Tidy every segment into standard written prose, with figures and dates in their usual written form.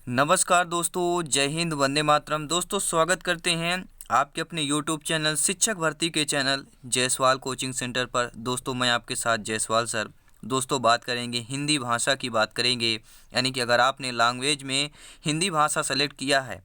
नमस्कार दोस्तों, जय हिंद, वंदे मातरम। दोस्तों स्वागत करते हैं आपके अपने यूट्यूब चैनल शिक्षक भर्ती के चैनल जायसवाल कोचिंग सेंटर पर। दोस्तों मैं आपके साथ जायसवाल सर। दोस्तों बात करेंगे हिंदी भाषा की, बात करेंगे यानी कि अगर आपने लैंग्वेज में हिंदी भाषा सेलेक्ट किया है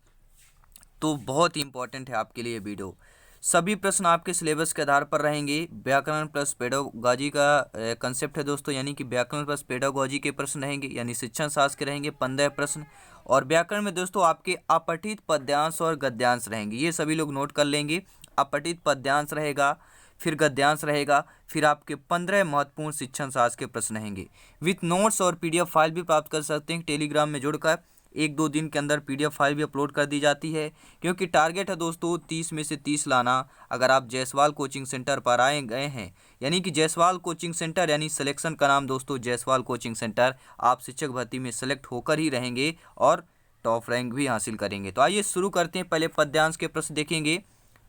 तो बहुत ही इंपॉर्टेंट है आपके लिए वीडियो। सभी प्रश्न आपके सिलेबस के आधार पर रहेंगे। व्याकरण प्लस पेडागोजी का कंसेप्ट है दोस्तों, यानी कि व्याकरण प्लस पेडागोजी के प्रश्न रहेंगे, यानी शिक्षण शास्त्र के रहेंगे 15 प्रश्न। और व्याकरण में दोस्तों आपके अपठित पद्यांश और गद्यांश रहेंगे, ये सभी लोग नोट कर लेंगे। अपठित पद्यांश रहेगा, फिर गद्यांश रहेगा, फिर आपके 15 महत्वपूर्ण शिक्षण शास्त्र के प्रश्न रहेंगे। विथ नोट्स और PDF फाइल भी प्राप्त कर सकते हैं टेलीग्राम में जुड़कर। 1-2 दिन के अंदर PDF फाइल भी अपलोड कर दी जाती है, क्योंकि टारगेट है दोस्तों 30 में से 30 लाना। अगर आप जायसवाल कोचिंग सेंटर पर आए गए हैं, यानी कि जायसवाल कोचिंग सेंटर, यानी सिलेक्शन का नाम दोस्तों जायसवाल कोचिंग सेंटर, आप शिक्षक भर्ती में सेलेक्ट होकर ही रहेंगे और टॉप रैंक भी हासिल करेंगे। तो आइए शुरू करते हैं। पहले पद्यांश के प्रश्न देखेंगे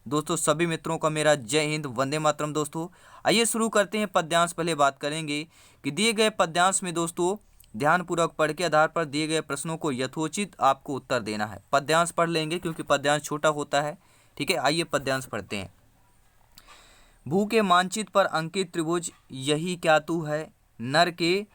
दोस्तों। सभी मित्रों का मेरा जय हिंद, वंदे मातरम। दोस्तों आइए शुरू करते हैं पद्यांश। पहले बात करेंगे कि दिए गए पद्यांश में दोस्तों ध्यानपूर्वक पढ़ के आधार पर दिए गए प्रश्नों को यथोचित आपको उत्तर देना है। पद्यांश पढ़ लेंगे क्योंकि पद्यांश छोटा होता है, ठीक है। आइए पद्यांश पढ़ते हैं। भू के मानचित्र पर अंकित त्रिभुज यही क्या तू है, नर के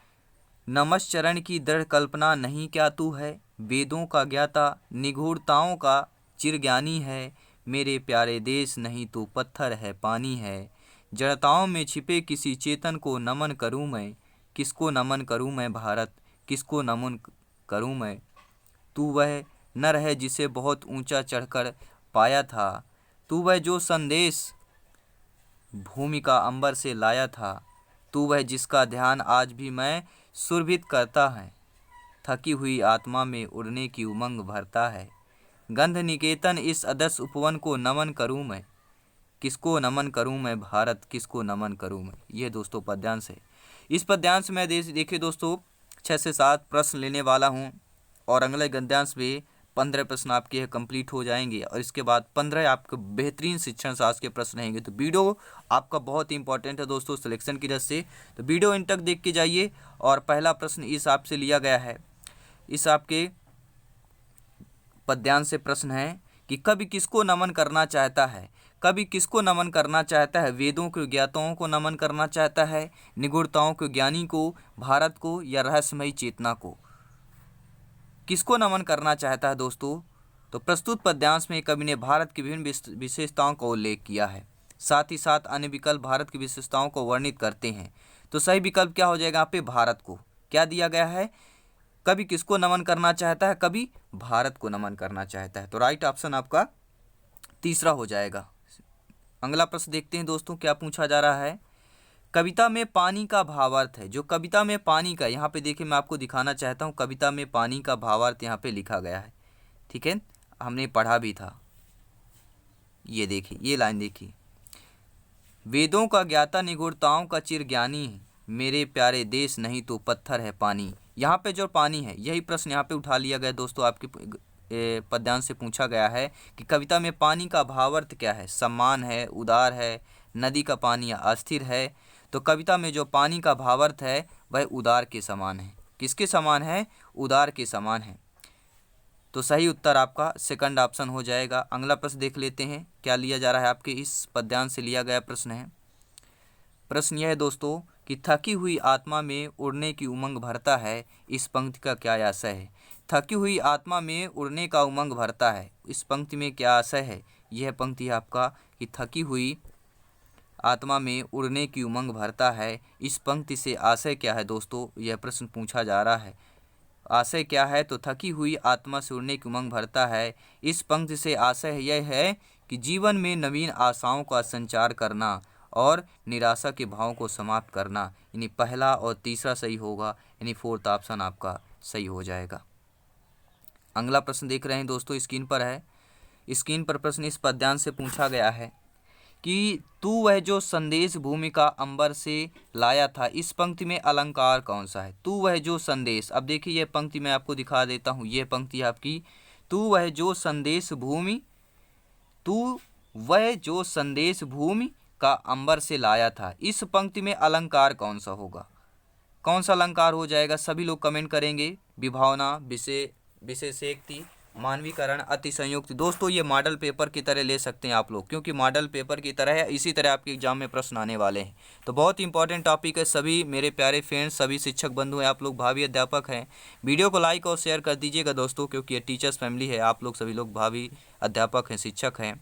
नमश्चरण की दृढ़ कल्पना नहीं क्या तू है, वेदों का ज्ञाता निगूढ़ताओं का चिरज्ञानी है, मेरे प्यारे देश नहीं तो पत्थर है पानी है, जड़ताओं में छिपे किसी चेतन को नमन करूं मैं, किसको नमन करूं मैं भारत, किसको नमन करूं मैं, तू वह नर है जिसे बहुत ऊंचा चढ़कर पाया था, तू वह जो संदेश भूमि का अंबर से लाया था, तू वह जिसका ध्यान आज भी मैं सुरभित करता है, थकी हुई आत्मा में उड़ने की उमंग भरता है, गंध निकेतन इस आदर्श उपवन को नमन करूं मैं, किसको नमन करूं मैं भारत, किसको नमन करूं मैं। ये दोस्तों पद्यांश है। इस पद्यांश में देखिए दोस्तों 6 से 7 प्रश्न लेने वाला हूं, और अगले गद्यांश में 15 प्रश्न आपके कंप्लीट हो जाएंगे, और इसके बाद 15 आपके बेहतरीन शिक्षण शास्त्र के प्रश्न रहेंगे। तो वीडियो आपका बहुत ही इंपॉर्टेंट है दोस्तों सिलेक्शन की दृष्टि से, तो वीडियो इन तक देख के जाइए। और पहला प्रश्न इस आपसे लिया गया है, इस आपके पद्यांश से प्रश्न है कि कवि किसको नमन करना चाहता है। कवि किसको नमन करना चाहता है? वेदों के ज्ञाताओं को नमन करना चाहता है, निगूढ़ताओं के ज्ञानी को, भारत को, या रहस्यमयी चेतना को? किसको नमन करना चाहता है दोस्तों? तो प्रस्तुत पद्यांश में कवि ने भारत की विभिन्न विशेषताओं का उल्लेख किया है, साथ ही साथ अन्य विकल्प भारत की विशेषताओं को वर्णित करते हैं। तो सही विकल्प क्या हो जाएगा? यहाँ पे भारत को क्या दिया गया है? कवि किसको नमन करना चाहता है? कवि भारत को नमन करना चाहता है। तो राइट ऑप्शन आपका तीसरा हो जाएगा। अगला प्रश्न देखते हैं दोस्तों, क्या पूछा जा रहा है। कविता में पानी का भावार्थ है। जो कविता में पानी का, यहाँ पे देखिए मैं आपको दिखाना चाहता हूँ, कविता में पानी का भावार्थ यहाँ पे लिखा गया है, ठीक है, हमने पढ़ा भी था। ये देखिए, ये लाइन देखिए, वेदों का ज्ञाता निगूढ़ताओं का चिर ज्ञानी है, मेरे प्यारे देश नहीं तो पत्थर है पानी। यहाँ पे जो पानी है, यही प्रश्न यहाँ पे उठा लिया गया दोस्तों, आपके पद्यांश से पूछा गया है कि कविता में पानी का भावार्थ क्या है। सम्मान है, उदार है, नदी का पानी अस्थिर है। तो कविता में जो पानी का भावार्थ है वह उदार के समान है। किसके समान है? उदार के समान है। तो सही उत्तर आपका सेकंड ऑप्शन हो जाएगा। अगला प्रश्न देख लेते हैं, क्या लिया जा रहा है। आपके इस पद्यांश से लिया गया प्रश्न है। प्रश्न यह है दोस्तों कि थकी हुई आत्मा में उड़ने की उमंग भरता है, इस पंक्ति का क्या आशय है। थकी हुई आत्मा में उड़ने का उमंग भरता है, इस पंक्ति में क्या आशय है। यह पंक्ति है आपका कि थकी हुई आत्मा में उड़ने की उमंग भरता है, इस पंक्ति से आशय क्या है दोस्तों, यह प्रश्न पूछा जा रहा है। आशय क्या है? तो थकी हुई आत्मा से उड़ने की उमंग भरता है, इस पंक्ति से आशय यह है कि जीवन में नवीन आशाओं का संचार करना और निराशा के भावों को समाप्त करना। यानी पहला और तीसरा सही होगा, यानी फोर्थ ऑप्शन आपका सही हो जाएगा। अगला प्रश्न देख रहे हैं दोस्तों, स्क्रीन पर है। स्क्रीन पर प्रश्न इस पद्यांश से पूछा गया है कि तू वह जो संदेश भूमि का अंबर से लाया था, इस पंक्ति में अलंकार कौन सा है। तू वह जो संदेश, अब देखिए यह पंक्ति मैं आपको दिखा देता हूँ। यह पंक्ति आपकी, तू वह जो संदेश भूमि, तू वह जो संदेश भूमि का अंबर से लाया था, इस पंक्ति में अलंकार कौन सा होगा? कौन सा अलंकार हो जाएगा? सभी लोग कमेंट करेंगे। विभावना, विषय, विशेषोक्ति, मानवीकरण, अतिसंयुक्त। दोस्तों ये मॉडल पेपर की तरह ले सकते हैं आप लोग, क्योंकि मॉडल पेपर की तरह है, इसी तरह आपके एग्जाम में प्रश्न आने वाले हैं। तो बहुत इंपॉर्टेंट टॉपिक है। सभी मेरे प्यारे फ्रेंड्स, सभी शिक्षक बंधु हैं, आप लोग भावी अध्यापक हैं, वीडियो को लाइक और शेयर कर दीजिएगा दोस्तों, क्योंकि ये टीचर्स फैमिली है, आप लोग सभी लोग भावी अध्यापक हैं, शिक्षक हैं।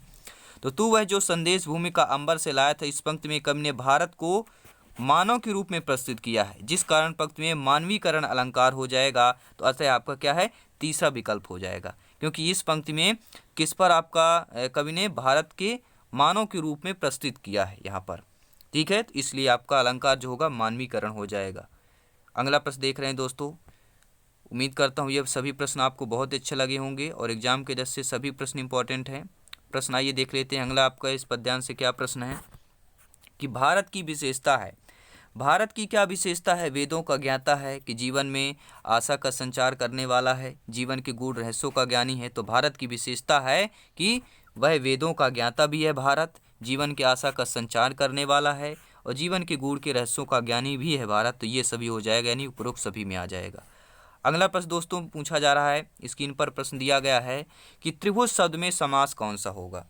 तो तू वह जो संदेश भूमि का अंबर से लाया था, इस पंक्ति में कवि ने भारत को मानव के रूप में प्रस्तुत किया है, जिस कारण पंक्ति में मानवीकरण अलंकार हो जाएगा। तो अतः आपका क्या है, तीसरा विकल्प हो जाएगा, क्योंकि इस पंक्ति में किस पर आपका कवि ने भारत के मानव के रूप में प्रस्तुत किया है यहाँ पर। ठीक है, तो इसलिए आपका अलंकार जो होगा मानवीकरण हो जाएगा। अगला प्रश्न देख रहे हैं दोस्तों। उम्मीद करता हूँ ये सभी प्रश्न आपको बहुत अच्छे लगे होंगे और एग्जाम के दृष्टि से सभी प्रश्न इंपॉर्टेंट हैं। प्रश्न आइए देख लेते हैं। अगला आपका इस पद्यांश से क्या प्रश्न है कि भारत की विशेषता है। भारत की क्या विशेषता है? वेदों का ज्ञाता है, कि जीवन में आशा का संचार करने वाला है, जीवन के गूढ़ रहस्यों का ज्ञानी है। तो भारत की विशेषता है कि वह वेदों का ज्ञाता भी है भारत, जीवन की आशा का संचार करने वाला है और जीवन के गूढ़ के रहस्यों का ज्ञानी भी है भारत। तो ये सभी हो जाएगा, यानी उपरोक्त सभी में आ जाएगा। अगला प्रश्न दोस्तों पूछा जा रहा है, स्क्रीन पर प्रश्न दिया गया है कि त्रिभुज शब्द में समास कौन सा होगा।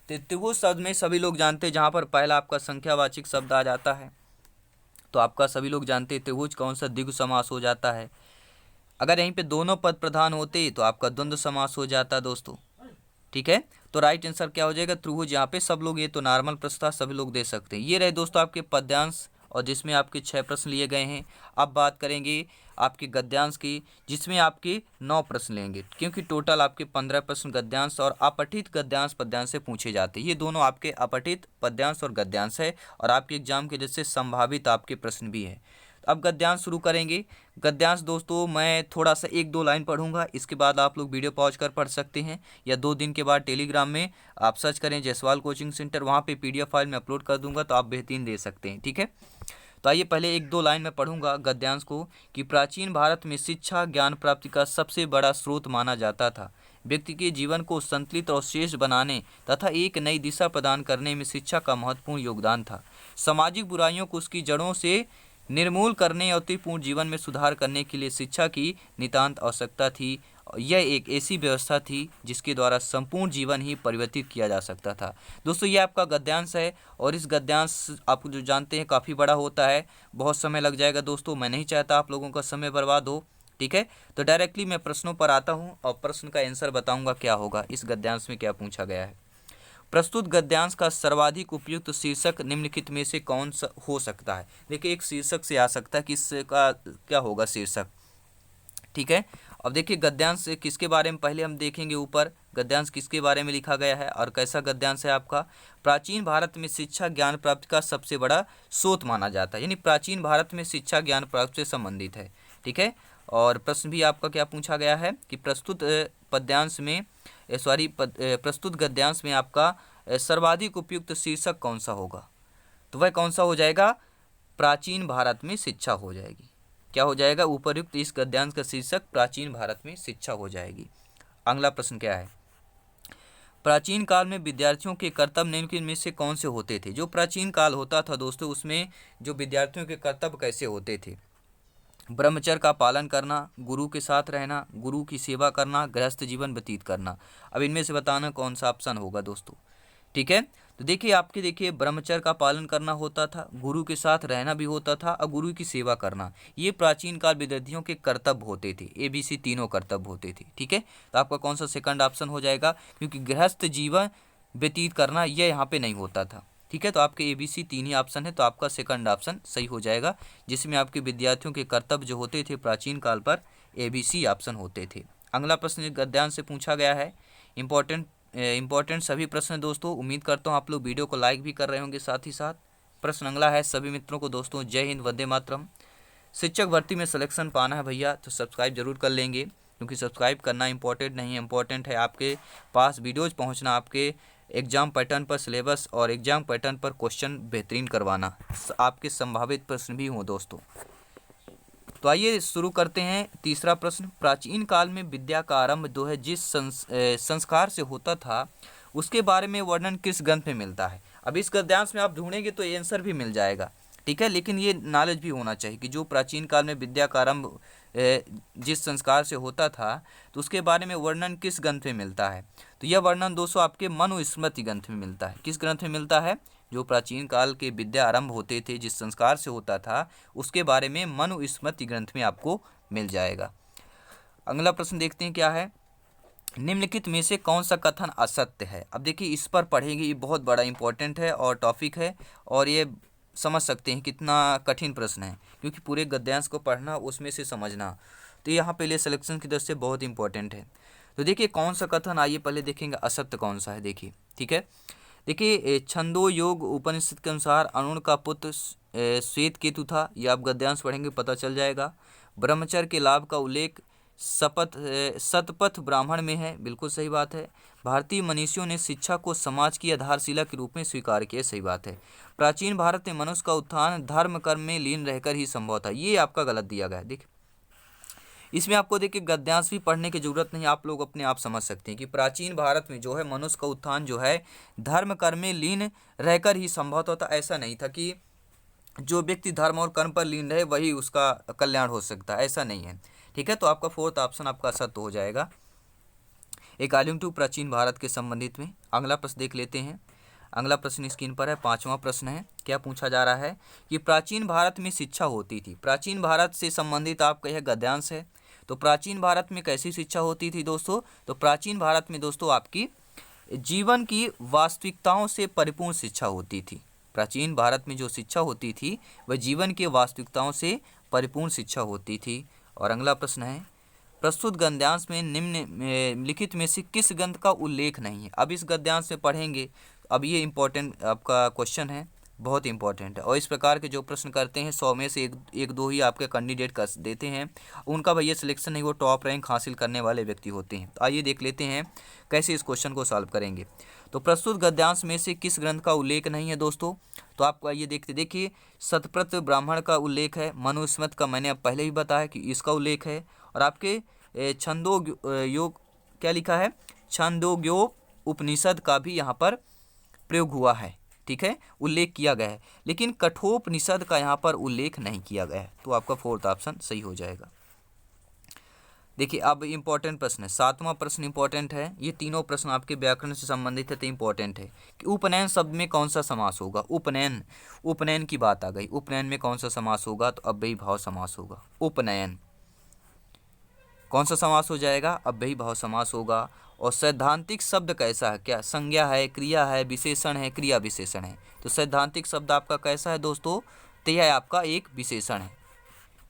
तो त्रिभुज शब्द में सभी लोग जानते हैं, जहाँ पर पहला आपका संख्यावाचक शब्द आ जाता है, तो आपका सभी लोग जानते हैं त्रिभुज कौन सा, द्विगु समास हो जाता है। अगर यहीं पे दोनों पद प्रधान होते तो आपका द्वंद्व समास हो जाता दोस्तों। ठीक है, तो राइट आंसर क्या हो जाएगा, त्रिभुज। यहाँ पे सब लोग, ये तो नॉर्मल प्रश्न था, सभी लोग दे सकते हैं। ये रहे दोस्तों आपके पद्यांश, और जिसमें आपके 6 प्रश्न लिए गए हैं। अब बात करेंगे आपके गद्यांश की, जिसमें आपके 9 प्रश्न लेंगे, क्योंकि टोटल आपके 15 प्रश्न गद्यांश और अपठित गद्यांश पद्यांश से पूछे जाते हैं। ये दोनों आपके अपठित पद्यांश और गद्यांश है, और आपके एग्जाम के जैसे संभावित आपके प्रश्न भी है। अब गद्यांश शुरू करेंगे। गद्यांश दोस्तों मैं थोड़ा सा 1-2 लाइन पढ़ूंगा, इसके बाद आप लोग वीडियो पॉज कर पढ़ सकते हैं, या 2 दिन के बाद टेलीग्राम में आप सर्च करें जायसवाल कोचिंग सेंटर, वहाँ पे PDF फाइल में अपलोड कर दूंगा, तो आप बेहतरीन दे सकते हैं। ठीक है, तो आइए पहले 1-2 लाइन में पढ़ूंगा गद्यांश को, कि प्राचीन भारत में शिक्षा ज्ञान प्राप्ति का सबसे बड़ा स्रोत माना जाता था। व्यक्ति के जीवन को संतुलित और श्रेष्ठ बनाने तथा एक नई दिशा प्रदान करने में शिक्षा का महत्वपूर्ण योगदान था। सामाजिक बुराइयों को उसकी जड़ों से निर्मूल करने और त्रिपूर्ण जीवन में सुधार करने के लिए शिक्षा की नितांत आवश्यकता थी। यह एक ऐसी व्यवस्था थी जिसके द्वारा संपूर्ण जीवन ही परिवर्तित किया जा सकता था। दोस्तों ये आपका गद्यांश है, और इस गद्यांश आप जो जानते हैं काफ़ी बड़ा होता है, बहुत समय लग जाएगा दोस्तों, मैं नहीं चाहता आप लोगों का समय बर्बाद हो। ठीक है, तो डायरेक्टली मैं प्रश्नों पर आता हूँ और प्रश्न का आंसर बताऊँगा क्या होगा, इस गद्यांश में क्या पूछा गया है। प्रस्तुत गद्यांश का सर्वाधिक उपयुक्त शीर्षक निम्नलिखित में से कौन सा हो सकता है। देखिए एक शीर्षक से आ सकता है कि इसका क्या होगा शीर्षक। ठीक है, अब देखिए गद्यांश किसके बारे में पहले हम देखेंगे। ऊपर गद्यांश किसके बारे में लिखा गया है और कैसा गद्यांश है आपका। प्राचीन भारत में शिक्षा ज्ञान प्राप्ति का सबसे बड़ा स्रोत माना जाता है, यानी प्राचीन भारत में शिक्षा ज्ञान प्राप्ति से संबंधित है। ठीक है, और प्रश्न भी आपका क्या पूछा गया है कि प्रस्तुत पद्यांश में प्रस्तुत गद्यांश में आपका सर्वाधिक उपयुक्त शीर्षक कौन सा होगा। तो वह कौन सा हो जाएगा, प्राचीन भारत में शिक्षा हो जाएगी। क्या हो जाएगा, उपयुक्त इस गद्यांश का शीर्षक प्राचीन भारत में शिक्षा हो जाएगी। अगला प्रश्न क्या है, प्राचीन काल में विद्यार्थियों के कर्तव्य निम्नलिखित में से कौन से होते थे। जो प्राचीन काल होता था दोस्तों, उसमें जो विद्यार्थियों के कर्तव्य कैसे होते थे, ब्रह्मचर्य का पालन करना, गुरु के साथ रहना, गुरु की सेवा करना, गृहस्थ जीवन व्यतीत करना। अब इनमें से बताना कौन सा ऑप्शन होगा दोस्तों। ठीक है, तो देखिए ब्रह्मचर्य का पालन करना होता था, गुरु के साथ रहना भी होता था, और गुरु की सेवा करना, ये प्राचीन काल विद्यार्थियों के कर्तव्य होते थे। ABC तीनों कर्तव्य होते थे। ठीक है, तो आपका कौन सा सेकंड ऑप्शन हो जाएगा, क्योंकि गृहस्थ जीवन व्यतीत करना यह यहाँ पे नहीं होता था। ठीक है, तो आपके ABC 3 ही ऑप्शन है, तो आपका सेकंड ऑप्शन सही हो जाएगा, जिसमें आपके विद्यार्थियों के कर्तव्य जो होते थे प्राचीन काल पर ABC ऑप्शन होते थे। अगला प्रश्न गद्यांश से पूछा गया है, इंपॉर्टेंट सभी प्रश्न दोस्तों। उम्मीद करता हूँ आप लोग वीडियो को लाइक भी कर रहे होंगे साथ ही साथ। प्रश्न अगला है सभी मित्रों को दोस्तों, जय हिंद वंदे मातरम। शिक्षक भर्ती में सिलेक्शन पाना है भैया, तो सब्सक्राइब जरूर कर लेंगे, क्योंकि सब्सक्राइब करना इंपॉर्टेंट नहीं है, इंपॉर्टेंट है आपके पास वीडियोज पहुंचना, आपके एग्जाम पैटर्न पर सिलेबस और एग्जाम पैटर्न पर क्वेश्चन बेहतरीन करवाना, आपके संभावित प्रश्न भी हों दोस्तों। तो आइए शुरू करते हैं। तीसरा प्रश्न, प्राचीन काल में विद्या का आरंभ जो है जिस संस्कार से होता था, उसके बारे में वर्णन किस ग्रंथ में मिलता है। अब इस गद्यांश में आप ढूंढेंगे तो आंसर भी मिल जाएगा। ठीक है, लेकिन ये नॉलेज भी होना चाहिए कि जो प्राचीन काल में विद्या का आरंभ जिस संस्कार से होता था, तो उसके बारे में वर्णन किस ग्रंथ में मिलता है? तो यह वर्णन दोस्तों आपके मनुस्मृति ग्रंथ में मिलता है। किस ग्रंथ में मिलता है? जो प्राचीन काल के विद्या आरंभ होते थे, जिस संस्कार से होता था, उसके बारे में मनुस्मृति ग्रंथ में आपको मिल जाएगा। अगला प्रश्न देखते हैं क्या है। निम्नलिखित में से कौन सा कथन असत्य है? अब देखिए इस पर पढ़ेंगे, ये बहुत बड़ा इंपॉर्टेंट है और टॉपिक है, और ये समझ सकते हैं कितना कठिन प्रश्न है, क्योंकि पूरे गद्यांश को पढ़ना, उसमें से समझना, तो यहाँ पहले सिलेक्शन की दृष्टि से बहुत इंपॉर्टेंट है। तो देखिए कौन सा कथन, आइए पहले देखेंगे असत्य कौन सा है। देखिए ठीक है, देखिए छंदो योग उपनिषद के अनुसार अरुण का पुत्र श्वेत केतु था, ये आप गद्यांश पढ़ेंगे पता चल जाएगा। ब्रह्मचर्य के लाभ का उल्लेख सतपथ ब्राह्मण में है, बिल्कुल सही बात है। भारतीय मनीषियों ने शिक्षा को समाज की आधारशिला के रूप में स्वीकार किया, सही बात है। प्राचीन भारत में मनुष्य का उत्थान धर्म कर्म में लीन रहकर ही संभव था, ये आपका गलत दिया गया है। देखिए इसमें आपको देखिए गद्यांश भी पढ़ने की जरूरत नहीं, आप लोग अपने आप समझ सकते हैं कि प्राचीन भारत में जो है मनुष्य का उत्थान जो है धर्म कर्म में लीन रहकर ही संभव होता। ऐसा नहीं था कि जो व्यक्ति धर्म और कर्म पर लीन रहे वही उसका कल्याण हो सकता है, ऐसा नहीं है। ठीक है, तो आपका फोर्थ ऑप्शन आपका सत्य हो जाएगा। एक आलिम टू प्राचीन भारत के संबंधित में। अगला प्रश्न देख लेते हैं। अगला प्रश्न स्क्रीन पर है, 5वां प्रश्न है। क्या पूछा जा रहा है कि प्राचीन भारत में शिक्षा होती थी। प्राचीन भारत से संबंधित आपका यह गद्यांश है। तो प्राचीन भारत में कैसी शिक्षा होती थी दोस्तों? तो प्राचीन भारत में दोस्तों आपकी जीवन की वास्तविकताओं से परिपूर्ण शिक्षा होती थी। प्राचीन भारत में जो शिक्षा होती थी वह जीवन के वास्तविकताओं से परिपूर्ण शिक्षा होती थी। और अगला प्रश्न है, प्रस्तुत गद्यांश में निम्नलिखित में से किस ग्रंथ का उल्लेख नहीं है? अब इस गद्यांश में पढ़ेंगे, अब ये इंपॉर्टेंट आपका क्वेश्चन है, बहुत इंपॉर्टेंट है। और इस प्रकार के जो प्रश्न करते हैं 100 में से एक दो ही आपके कैंडिडेट कर देते हैं, उनका भैया सिलेक्शन नहीं, वो टॉप रैंक हासिल करने वाले व्यक्ति होते हैं। तो आइए देख लेते हैं कैसे इस क्वेश्चन को सॉल्व करेंगे। तो प्रस्तुत गद्यांश में से किस ग्रंथ का उल्लेख नहीं है दोस्तों? तो आपको आइए देखिए सतपथ ब्राह्मण का उल्लेख है, मनुस्मृति का मैंने अब पहले ही बताया कि इसका उल्लेख है, और आपके छंदोयोग क्या लिखा है, छंदोग्यो उपनिषद का भी यहाँ पर प्रयोग हुआ है, ठीक है, उल्लेख किया गया है, लेकिन कठोपनिषद का यहाँ पर उल्लेख नहीं किया गया है। तो आपका फोर्थ ऑप्शन सही हो जाएगा। देखिए अब इंपॉर्टेंट प्रश्न है, 7वां प्रश्न इंपॉर्टेंट है। ये तीनों प्रश्न आपके व्याकरण से संबंधित है, तो इंपॉर्टेंट है कि उपनयन शब्द में कौन सा समास होगा। उपनयन की बात आ गई, उपनयन में कौन सा समास होगा? तो अव्ययी भाव समास होगा। उपनयन कौन सा समास हो जाएगा? अव्ययी भाव समास होगा। और सैद्धांतिक शब्द कैसा है? क्या संज्ञा है, क्रिया है, विशेषण है, क्रिया विशेषण है? तो सैद्धांतिक शब्द आपका कैसा है दोस्तों? तो यह आपका एक विशेषण है।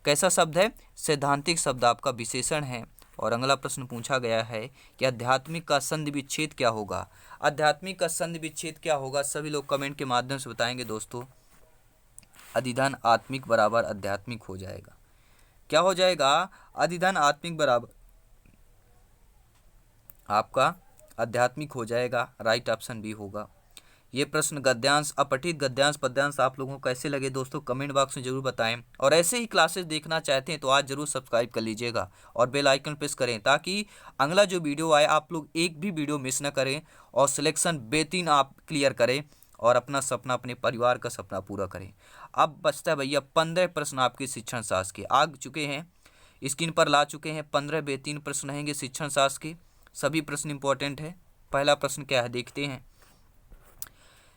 कैसा शब्द है? सैद्धांतिक शब्द आपका विशेषण है। और अगला प्रश्न पूछा गया है कि आध्यात्मिक का संधि विच्छेद क्या होगा? आध्यात्मिक का संधि विच्छेद क्या होगा? सभी लोग कमेंट के माध्यम से बताएंगे दोस्तों। अधिधन आत्मिक बराबर आध्यात्मिक हो जाएगा। क्या हो जाएगा? अधिधन आत्मिक बराबर आपका आध्यात्मिक हो जाएगा। राइट ऑप्शन बी होगा। ये प्रश्न गद्यांश, अपठित गद्यांश पद्यांश आप लोगों को कैसे लगे दोस्तों, कमेंट बॉक्स में जरूर बताएं। और ऐसे ही क्लासेस देखना चाहते हैं तो आज जरूर सब्सक्राइब कर लीजिएगा और बेल आइकन प्रेस करें, ताकि अगला जो वीडियो आए आप लोग एक भी वीडियो मिस ना करें और सिलेक्शन बेहतरीन आप क्लियर करें और अपना सपना, अपने परिवार का सपना पूरा करें। अब बचता है भैया 15 प्रश्न आपके शिक्षण शास्त्र के आ चुके हैं, स्क्रीन पर ला चुके हैं। 15 बेहतरीन प्रश्न रहेंगे शिक्षण शास्त्र के, सभी प्रश्न इंपॉर्टेंट है। पहला प्रश्न क्या है देखते हैं।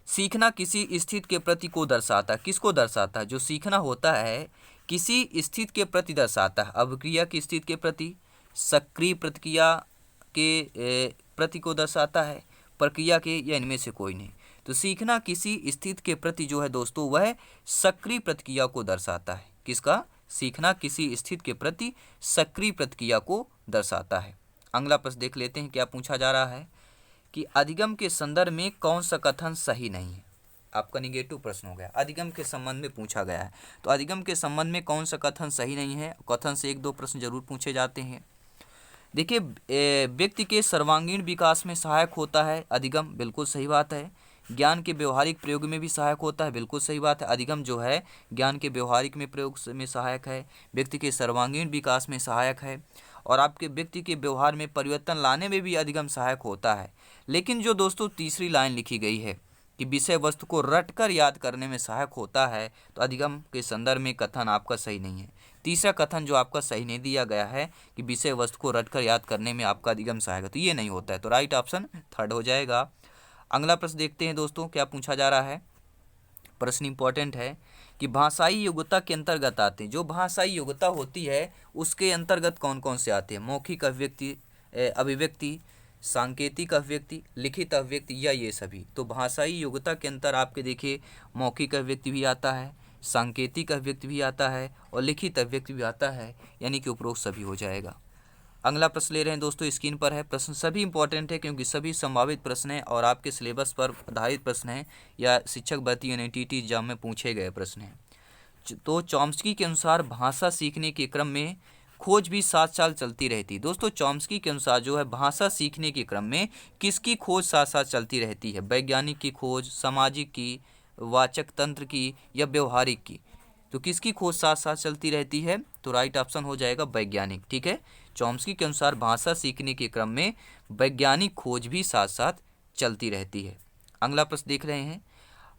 सीखना किसी स्थिति के प्रति को दर्शाता है। किसको दर्शाता है? जो सीखना होता है किसी स्थिति के प्रति दर्शाता है। अभिक्रिया की स्थिति के प्रति, सक्रिय प्रतिक्रिया के प्रति को दर्शाता है, प्रक्रिया के, या इनमें से कोई नहीं। तो सीखना किसी स्थिति के प्रति जो है दोस्तों वह सक्रिय प्रतिक्रिया को दर्शाता है। किसका? सीखना किसी स्थिति के प्रति सक्रिय प्रतिक्रिया को दर्शाता है। अगला प्रश्न देख लेते हैं क्या पूछा जा रहा है कि अधिगम के संदर्भ में कौन सा कथन सही नहीं है। आपका निगेटिव प्रश्न हो गया, अधिगम के संबंध में पूछा गया है। तो अधिगम के संबंध में कौन सा कथन सही नहीं है? कथन से एक दो प्रश्न जरूर पूछे जाते हैं। देखिए व्यक्ति के सर्वांगीण विकास में सहायक होता है अधिगम, बिल्कुल सही बात है। ज्ञान के व्यवहारिक प्रयोग में भी सहायक होता है, बिल्कुल सही बात है। अधिगम जो है ज्ञान के व्यवहारिक में प्रयोग में सहायक है, व्यक्ति के सर्वांगीण विकास में सहायक है, और आपके व्यक्ति के व्यवहार में परिवर्तन लाने में भी अधिगम सहायक होता है। लेकिन जो दोस्तों तीसरी लाइन लिखी गई है कि विषय वस्तु को रटकर याद करने में सहायक होता है, तो अधिगम के संदर्भ में कथन आपका सही नहीं है। तीसरा कथन जो आपका सही नहीं दिया गया है कि विषय वस्तु को रटकर याद करने में आपका अधिगम सहायक है, तो ये नहीं होता है, तो राइट ऑप्शन थर्ड हो जाएगा। अगला प्रश्न देखते हैं दोस्तों, क्या पूछा जा रहा है। प्रश्न इंपॉर्टेंट है कि भाषाई योग्यता के अंतर्गत आते हैं, जो भाषाई योग्यता होती है उसके अंतर्गत कौन कौन से आते हैं। मौखिक अभिव्यक्ति, अभिव्यक्ति, सांकेतिक अभिव्यक्ति, लिखित अभिव्यक्ति या ये सभी। तो भाषाई योग्यता के अंतर आपके देखिए मौखिक अभिव्यक्ति भी आता है, सांकेतिक अभिव्यक्ति भी आता है और लिखित अभिव्यक्ति भी आता है, यानी कि उपरोक्त सभी हो जाएगा। अगला प्रश्न ले रहे हैं दोस्तों, स्क्रीन पर है। प्रश्न सभी इंपॉर्टेंट है क्योंकि सभी संभावित प्रश्न हैं और आपके सिलेबस पर आधारित प्रश्न हैं या शिक्षक भर्ती यानी टीटी एग्जाम में पूछे गए प्रश्न हैं। तो चॉम्स्की के अनुसार भाषा सीखने के क्रम में खोज भी 7 साल चलती रहती है। दोस्तों चॉम्स्की के अनुसार जो है भाषा सीखने के क्रम में किसकी खोज 7 साल चलती रहती है। वैज्ञानिक की खोज, सामाजिक की, वाचक तंत्र की या व्यवहारिक की। तो किसकी खोज 7 साल चलती रहती है, तो राइट ऑप्शन हो जाएगा वैज्ञानिक। ठीक है, चॉम्स्की के अनुसार भाषा सीखने के क्रम में वैज्ञानिक खोज भी साथ साथ चलती रहती है। अगला प्रश्न देख रहे हैं,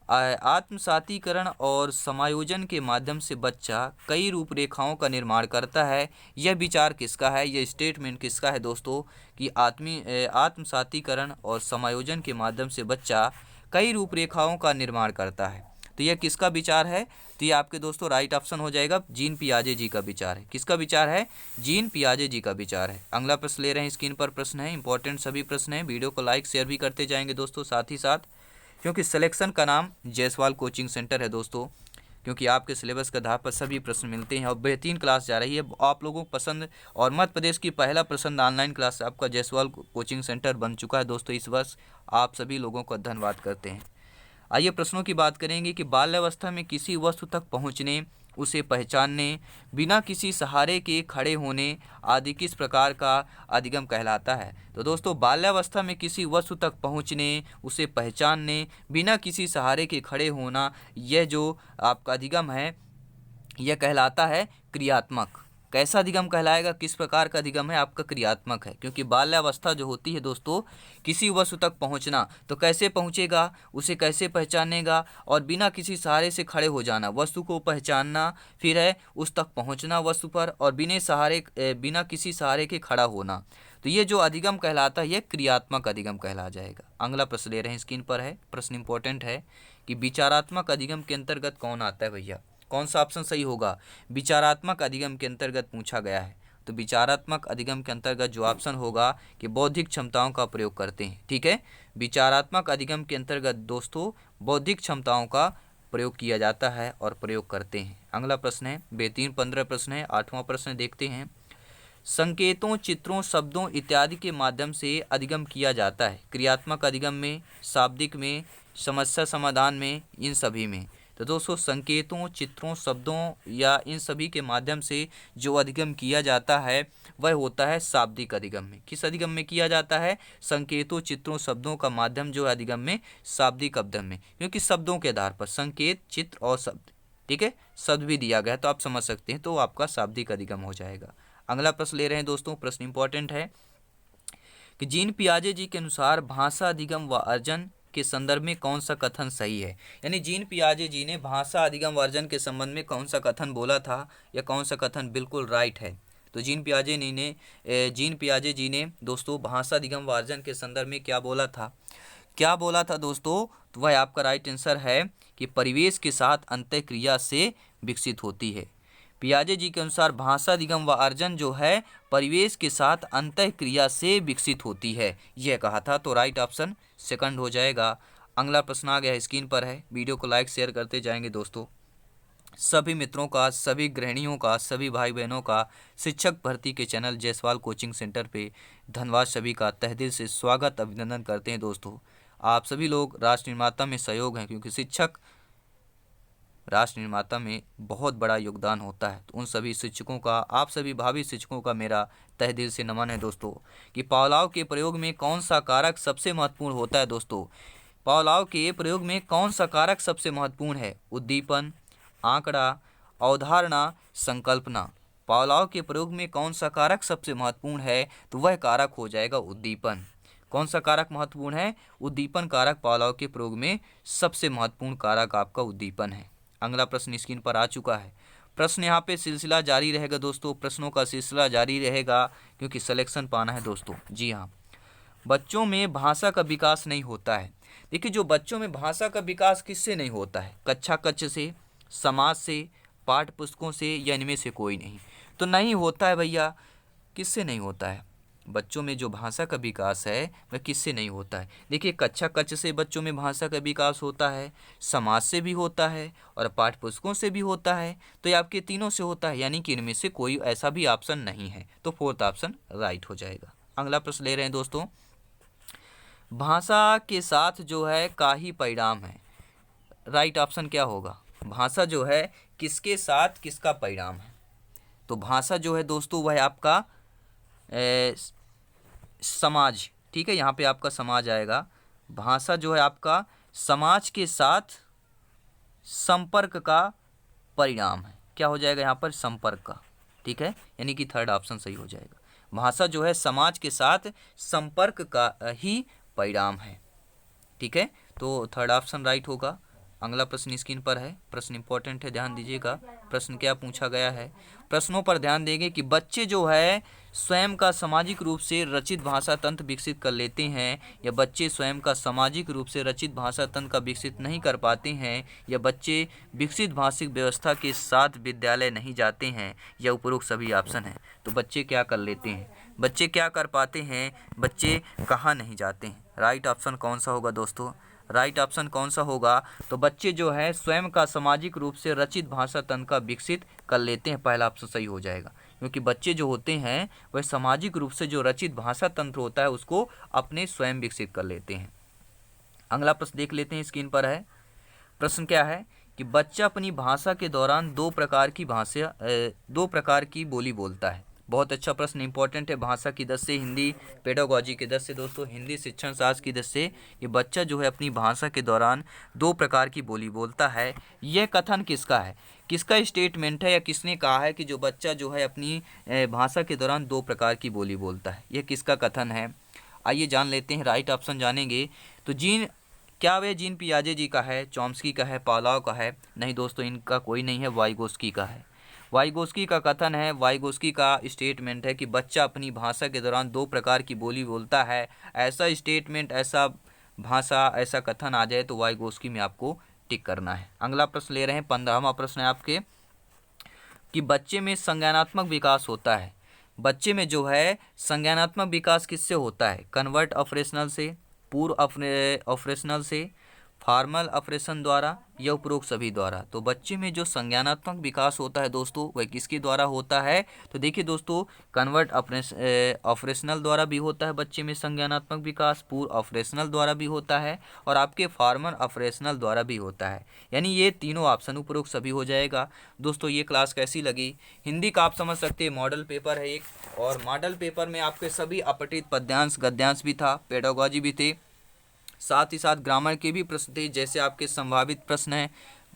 आत्मसातीकरण और समायोजन के माध्यम से बच्चा कई रूपरेखाओं का निर्माण करता है। यह विचार किसका है, यह स्टेटमेंट किसका है दोस्तों कि आत्मसातीकरण और समायोजन के माध्यम से बच्चा कई रूपरेखाओं का निर्माण करता है। तो यह किसका विचार है, तो ये आपके दोस्तों राइट ऑप्शन हो जाएगा जीन पियाजे जी का विचार है। किसका विचार है, जीन पियाजे जी का विचार है। अगला प्रश्न ले रहे हैं, स्क्रीन पर प्रश्न है, इंपॉर्टेंट सभी प्रश्न हैं। वीडियो को लाइक शेयर भी करते जाएंगे दोस्तों साथ ही साथ, क्योंकि सिलेक्शन का नाम जायसवाल कोचिंग सेंटर है दोस्तों, क्योंकि आपके सिलेबस के आधार पर सभी प्रश्न मिलते हैं और बेहतरीन क्लास जा रही है, आप लोगों को पसंद। और मध्य प्रदेश की पहला पसंद ऑनलाइन क्लास आपका जायसवाल कोचिंग सेंटर बन चुका है दोस्तों इस वर्ष। आप सभी लोगों का धन्यवाद करते हैं। आइए प्रश्नों की बात करेंगे कि बाल्यावस्था में किसी वस्तु तक पहुंचने, उसे पहचानने, बिना किसी सहारे के खड़े होने आदि किस प्रकार का अधिगम कहलाता है। तो दोस्तों बाल्यावस्था में किसी वस्तु तक पहुंचने, उसे पहचानने, बिना किसी सहारे के खड़े होना, यह जो आपका अधिगम है यह कहलाता है क्रियात्मक। कैसा अधिगम कहलाएगा, किस प्रकार का अधिगम है, आपका क्रियात्मक है। क्योंकि बाल्यावस्था जो होती है दोस्तों, किसी वस्तु तक पहुंचना, तो कैसे पहुंचेगा, उसे कैसे पहचानेगा, और बिना किसी सहारे से खड़े हो जाना, वस्तु को पहचानना, फिर है उस तक पहुंचना वस्तु पर, और बिना किसी सहारे के खड़ा होना। तो ये जो अधिगम कहलाता है यह क्रियात्मक अधिगम कहला जाएगा। अगला प्रश्न ले रहे हैं, स्क्रीन पर है। प्रश्न इंपॉर्टेंट है कि विचारात्मक अधिगम के अंतर्गत कौन आता है भैया, कौन सा ऑप्शन सही होगा। विचारात्मक अधिगम के अंतर्गत पूछा गया है, तो विचारात्मक अधिगम के अंतर्गत जो ऑप्शन होगा कि बौद्धिक क्षमताओं का प्रयोग करते हैं। ठीक है, विचारात्मक अधिगम के अंतर्गत दोस्तों बौद्धिक क्षमताओं का प्रयोग किया जाता है और प्रयोग करते हैं। अगला प्रश्न है, बेहतरीन 15 प्रश्न है। 8वां प्रश्न देखते हैं, संकेतों, चित्रों, शब्दों इत्यादि के माध्यम से अधिगम किया जाता है। क्रियात्मक अधिगम में, शाब्दिक में, समस्या समाधान में, इन सभी में। तो दोस्तों संकेतों, चित्रों, शब्दों या इन सभी के माध्यम से जो अधिगम किया जाता है वह होता है शाब्दिक अधिगम में। किस अधिगम में किया जाता है, संकेतों, चित्रों, शब्दों का माध्यम जो है अधिगम में शाब्दिक अधिगम में, क्योंकि शब्दों के आधार पर संकेत, चित्र और शब्द, ठीक है, शब्द भी दिया गया है तो आप समझ सकते हैं, तो आपका शाब्दिक अधिगम हो जाएगा। अगला प्रश्न ले रहे हैं दोस्तों, प्रश्न इंपॉर्टेंट है कि जीन पियाजे जी के अनुसार भाषा अधिगम व अर्जन के संदर्भ में कौन सा कथन सही है। यानी जीन पियाजे जी ने भाषा अधिगम व अर्जन के संबंध में कौन सा कथन बोला था या कौन सा कथन बिल्कुल राइट है। तो जीन पियाजे जी ने दोस्तों भाषा अधिगम व अर्जन के संदर्भ में क्या बोला था दोस्तों, तो वह आपका राइट आंसर है कि परिवेश के साथ अंतःक्रिया से विकसित होती है। पियाजे जी के अनुसार भाषा अधिगम व अर्जन जो है परिवेश के साथ अंतःक्रिया से विकसित होती है, यह कहा था, तो राइट ऑप्शन सेकंड हो जाएगा। अगला प्रश्न आ गया, स्क्रीन पर है। वीडियो को लाइक शेयर करते जाएंगे दोस्तों। सभी मित्रों का, सभी गृहिणियों का, सभी भाई बहनों का शिक्षक भर्ती के चैनल जायसवाल कोचिंग सेंटर पे धन्यवाद। सभी का तहे दिल से स्वागत अभिनंदन करते हैं दोस्तों। आप सभी लोग राष्ट्र निर्माता में सहयोग हैं, क्योंकि शिक्षक राष्ट्र निर्माता में बहुत बड़ा योगदान होता है। तो उन सभी शिक्षकों का, आप सभी भावी शिक्षकों का मेरा तहे दिल से नमन है दोस्तों। कि पावलाव के प्रयोग में कौन सा कारक सबसे महत्वपूर्ण होता है दोस्तों, पावलाव के प्रयोग में कौन सा कारक सबसे महत्वपूर्ण है। उद्दीपन, आंकड़ा, अवधारणा, संकल्पना। पावलाव के प्रयोग में कौन सा कारक सबसे महत्वपूर्ण है, तो वह कारक हो जाएगा उद्दीपन। कौन सा कारक महत्वपूर्ण है? उद्दीपन कारक पावलोव के प्रयोग में सबसे महत्वपूर्ण कारक आपका उद्दीपन है। अगला प्रश्न स्क्रीन पर आ चुका है। प्रश्न यहाँ पे सिलसिला जारी रहेगा दोस्तों, प्रश्नों का सिलसिला जारी रहेगा क्योंकि सिलेक्शन पाना है दोस्तों। जी हाँ, बच्चों में भाषा का विकास नहीं होता है। देखिए, जो बच्चों में भाषा का विकास किससे नहीं होता है? कक्षा कक्ष से, समाज से, पाठ्य पुस्तकों से, या इनमें से कोई नहीं? तो नहीं होता है भैया। किससे नहीं होता है? बच्चों में जो भाषा का विकास है वह किससे नहीं होता है? देखिए, कक्षा कक्ष से बच्चों में भाषा का विकास होता है, समाज से भी होता है और पाठ्य पुस्तकों से भी होता है। तो ये आपके तीनों से होता है, यानी कि इनमें से कोई ऐसा भी ऑप्शन नहीं है। तो फोर्थ ऑप्शन राइट हो जाएगा। अगला प्रश्न ले रहे हैं दोस्तों, भाषा के साथ जो है का ही परिणाम है। राइट ऑप्शन क्या होगा? भाषा जो है किसके साथ किसका परिणाम है? तो भाषा जो है दोस्तों वह आपका समाज, ठीक है, यहाँ पे आपका समाज आएगा। भाषा जो है आपका समाज के साथ संपर्क का परिणाम है। क्या हो जाएगा यहाँ पर? संपर्क का, ठीक है, यानी कि थर्ड ऑप्शन सही हो जाएगा। भाषा जो है समाज के साथ संपर्क का ही परिणाम है, ठीक है, तो थर्ड ऑप्शन राइट होगा। अगला प्रश्न स्क्रीन पर है, प्रश्न इंपॉर्टेंट है, ध्यान दीजिएगा। प्रश्न क्या पूछा गया है? प्रश्नों पर ध्यान देंगे कि बच्चे जो है स्वयं का सामाजिक रूप से रचित भाषा तंत्र विकसित कर लेते हैं, या बच्चे स्वयं का सामाजिक रूप से रचित भाषा तंत्र का विकसित नहीं कर पाते हैं, या बच्चे विकसित भाषिक व्यवस्था के साथ विद्यालय नहीं जाते हैं, या उपरोक्त सभी ऑप्शन हैं। तो बच्चे क्या कर लेते हैं? बच्चे क्या कर पाते हैं? बच्चे कहाँ नहीं जाते हैं? राइट ऑप्शन कौन सा होगा दोस्तों? राइट ऑप्शन कौन सा होगा? तो बच्चे जो है स्वयं का सामाजिक रूप से रचित भाषा तंत्र का विकसित कर लेते हैं, पहला ऑप्शन सही हो जाएगा। क्योंकि बच्चे जो होते हैं वह सामाजिक रूप से जो रचित भाषा तंत्र होता है उसको अपने स्वयं विकसित कर लेते हैं। अगला प्रश्न देख लेते हैं, स्क्रीन पर है। प्रश्न क्या है कि बच्चा अपनी भाषा के दौरान दो प्रकार की बोली बोलता है। बहुत अच्छा प्रश्न, इंपॉर्टेंट है। भाषा की दृष्टि से, हिंदी पेडागोजी की दृष्टि से दोस्तों, हिंदी शिक्षण शास्त्र की दृष्टि से ये बच्चा जो है अपनी भाषा के दौरान दो प्रकार की बोली बोलता है। यह कथन किसका है? किसका स्टेटमेंट है, या किसने कहा है कि जो बच्चा जो है अपनी भाषा के दौरान दो प्रकार की बोली बोलता है? यह किसका कथन है? आइए जान लेते हैं। राइट ऑप्शन जानेंगे तो क्या वे जीन पियाजे जी का है, चॉम्स्की का है, पावलोव का है? नहीं दोस्तों, इनका कोई नहीं है, वाइगोस्की का है। वाइगोस्की का कथन है, वाइगोस्की का स्टेटमेंट है कि बच्चा अपनी भाषा के दौरान दो प्रकार की बोली बोलता है। ऐसा स्टेटमेंट, ऐसा भाषा, ऐसा कथन आ जाए तो वाइगोस्की में आपको टिक करना है। अगला प्रश्न ले रहे हैं, 15वां प्रश्न है आपके कि बच्चे में संज्ञानात्मक विकास होता है। बच्चे में जो है संज्ञानात्मक विकास किससे होता है? कन्वर्ट ऑपरेशनल से, पूर्व ऑपरेशनल से, फॉर्मल ऑपरेशन द्वारा, या उपरोक्त सभी द्वारा? तो बच्चे में जो संज्ञानात्मक विकास होता है दोस्तों वह किसके द्वारा होता है? तो देखिए दोस्तों, कन्वर्ट ऑपरेशनल द्वारा भी होता है बच्चे में संज्ञानात्मक विकास, पूर्व ऑपरेशनल द्वारा भी होता है, और आपके फॉर्मल ऑपरेशनल द्वारा भी होता है। यानी ये तीनों ऑप्शन उपरोक्त सभी हो जाएगा। दोस्तों ये क्लास कैसी लगी? हिंदी का आप समझ सकते हैं, मॉडल पेपर है एक, और मॉडल पेपर में आपके सभी अपठित पद्यांश गद्यांश भी था, पेडागोजी भी थे, साथ ही साथ ग्रामर के भी प्रश्न थे, जैसे आपके संभावित प्रश्न हैं,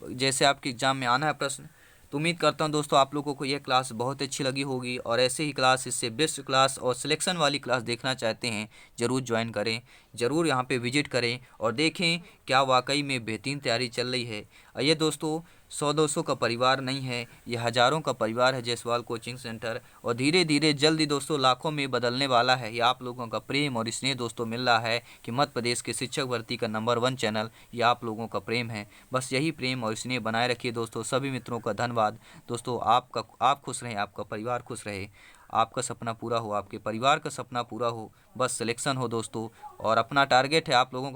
जैसे आपके एग्जाम में आना है प्रश्न। तो उम्मीद करता हूं दोस्तों आप लोगों को यह क्लास बहुत अच्छी लगी होगी, और ऐसे ही क्लास, इससे बेस्ट क्लास और सिलेक्शन वाली क्लास देखना चाहते हैं ज़रूर ज्वाइन करें, ज़रूर यहां पे विजिट करें और देखें क्या वाकई में बेहतरीन तैयारी चल रही है। और ये दोस्तों 100-200 का परिवार नहीं है, ये हज़ारों का परिवार है जायसवाल कोचिंग सेंटर, और धीरे धीरे जल्दी दोस्तों लाखों में बदलने वाला है। ये आप लोगों का प्रेम और स्नेह दोस्तों मिल रहा है कि मध्य प्रदेश के शिक्षक भर्ती का नंबर 1 चैनल ये आप लोगों का प्रेम है। बस यही प्रेम और स्नेह बनाए रखिए दोस्तों। सभी मित्रों का धन्यवाद दोस्तों। आप खुश रहें, आपका परिवार खुश रहे, आपका सपना पूरा हो, आपके परिवार का सपना पूरा हो, बस सिलेक्शन हो दोस्तों। और अपना टारगेट है आप लोगों का